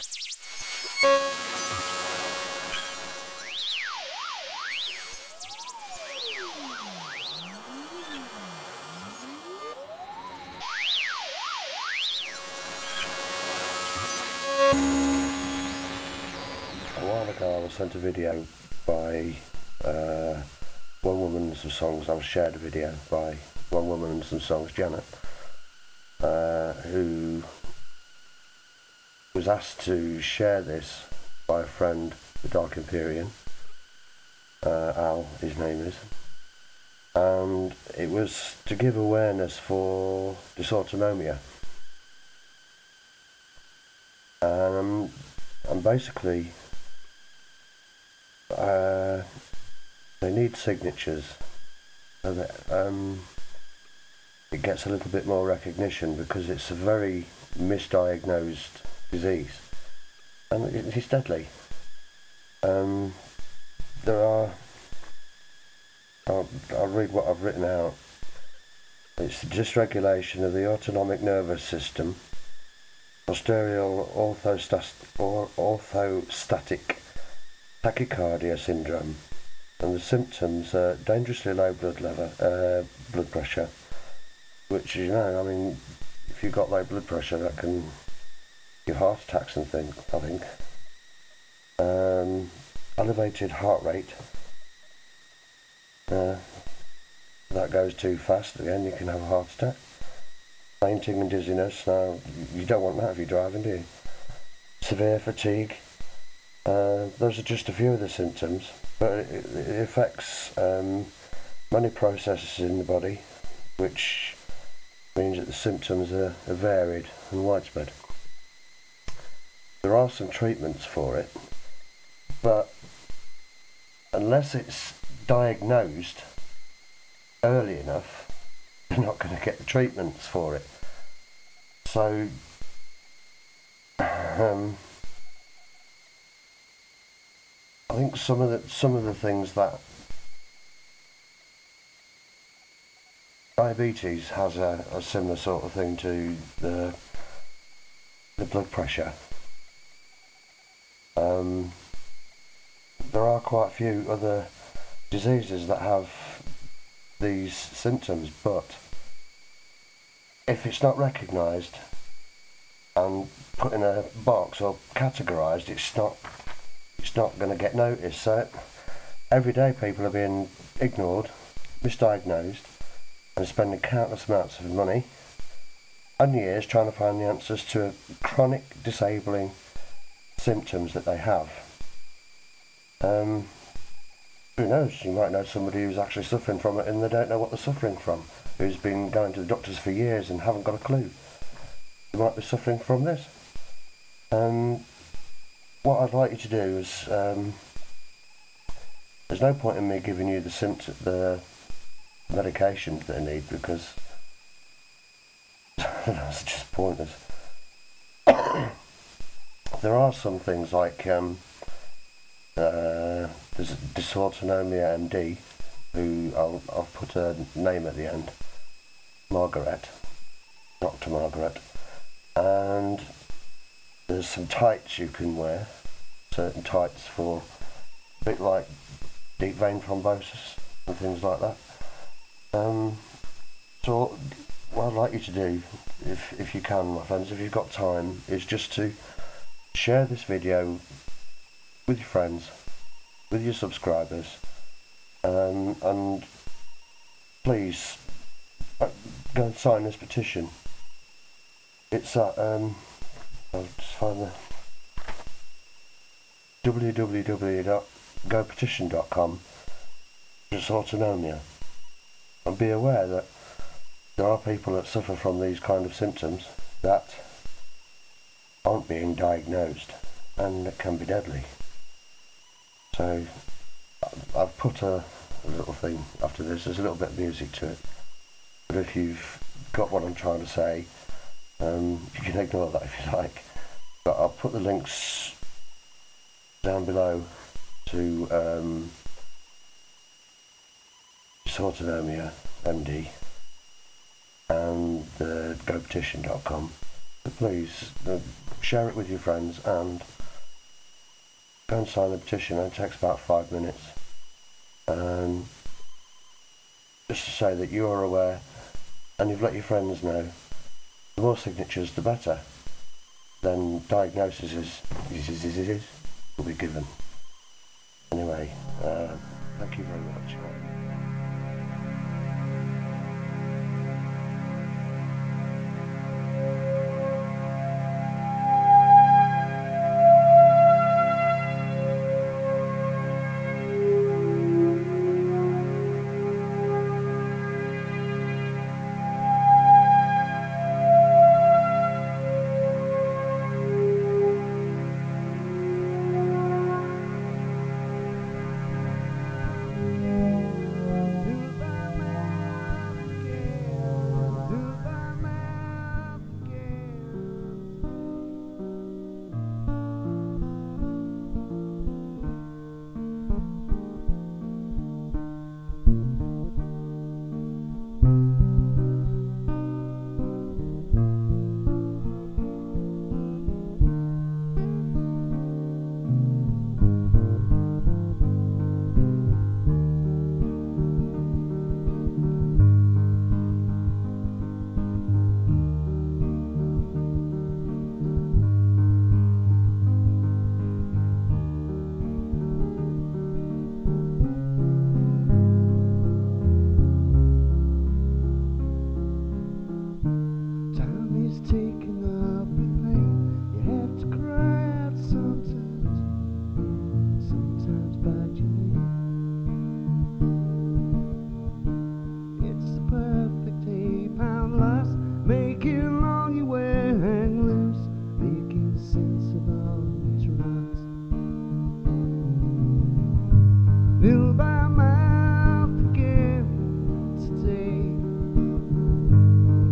A while ago I was sent a video by One Woman and Some Songs. I was shared a video by One Woman and Some Songs, Janet, who was asked to share this by a friend, the Dark Empyrean, Al, his name is, and it was to give awareness for dysautonomia. And basically they need signatures so that it gets a little bit more recognition, because it's a very misdiagnosed disease and it's deadly. I'll read what I've written out. It's the dysregulation of the autonomic nervous system, posterior orthostatic tachycardia syndrome, and the symptoms are dangerously low blood pressure, which, you know, I mean, if you've got low blood pressure, that can give heart attacks and things, I think. Elevated heart rate, that goes too fast, again you can have a heart attack. Fainting and dizziness, now you don't want that if you're driving, do you? Severe fatigue, those are just a few of the symptoms, but it affects many processes in the body, which means that the symptoms are varied and widespread. There are some treatments for it, but unless it's diagnosed early enough, you're not going to get the treatments for it. So I think some of the things that diabetes has a similar sort of thing to the blood pressure. There are quite a few other diseases that have these symptoms, but if it's not recognised and put in a box or categorised, it's not going to get noticed. So every day people are being ignored, misdiagnosed, and spending countless amounts of money and years trying to find the answers to chronic disabling symptoms that they have. Who knows, you might know somebody who's actually suffering from it and they don't know what they're suffering from, who's been going to the doctors for years and haven't got a clue. They might be suffering from this. What I'd like you to do is, there's no point in me giving you the medications that I need, because that's just pointless. There are some things like there's Dysautonomia MD, who I'll put a name at the end, Margaret, Dr. Margaret, and there's some tights you can wear, certain tights for a bit like deep vein thrombosis and things like that. So what I'd like you to do, if you can, my friends, if you've got time, is just to share this video with your friends, with your subscribers, and please go and sign this petition. It's at I'll just find the www.gopetition.com, Dysautonomia, and be aware that there are people that suffer from these kind of symptoms that aren't being diagnosed, and it can be deadly. So I've put a little thing after this. There's a little bit of music to it, but if you've got what I'm trying to say, you can ignore that if you like, but I'll put the links down below to Dysautonomia MD and the gopetition.com, So please share it with your friends and go and sign the petition. It takes about 5 minutes. Just to say that you are aware and you've let your friends know. The more signatures, the better. Then diagnosis will be given. Anyway, thank you very much. Nil by mouth again today.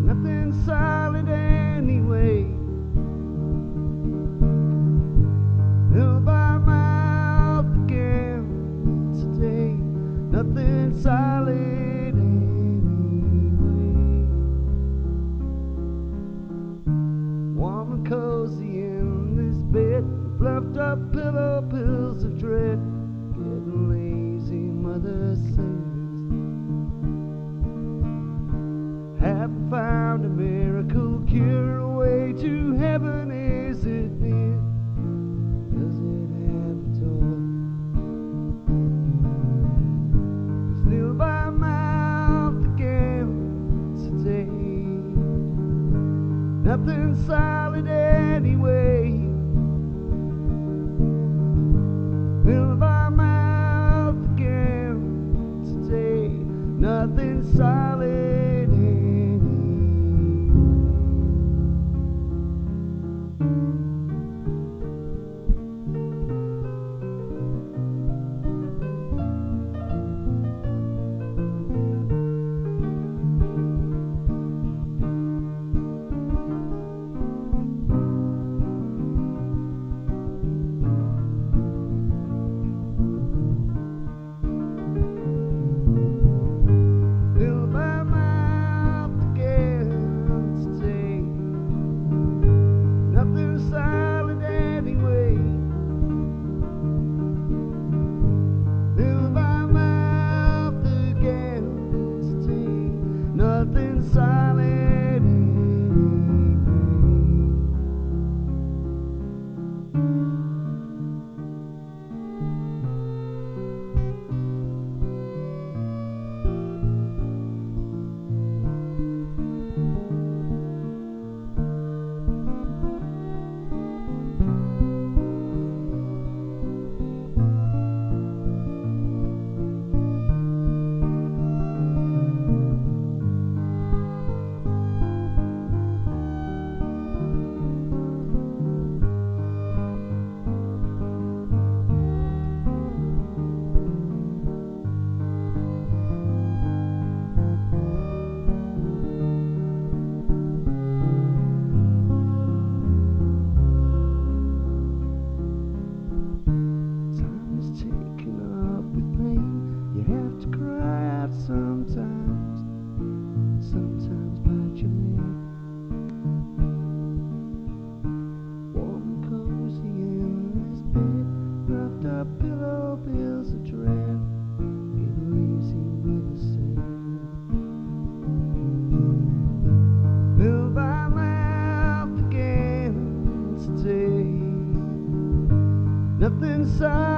Nothing solid anyway. Nil by mouth again today. Nothing solid anyway. Warm and cozy in this bed, fluffed up pills of dread. Getting lazy, mother says. Haven't found a miracle cure, a way to heaven, is it near? Does it have at all? 'Cause Nil by mouth again today. Nothing solid anyway. Nil by mouth again today. Nothing solid anyway. Nil by mouth again today. Nothing side.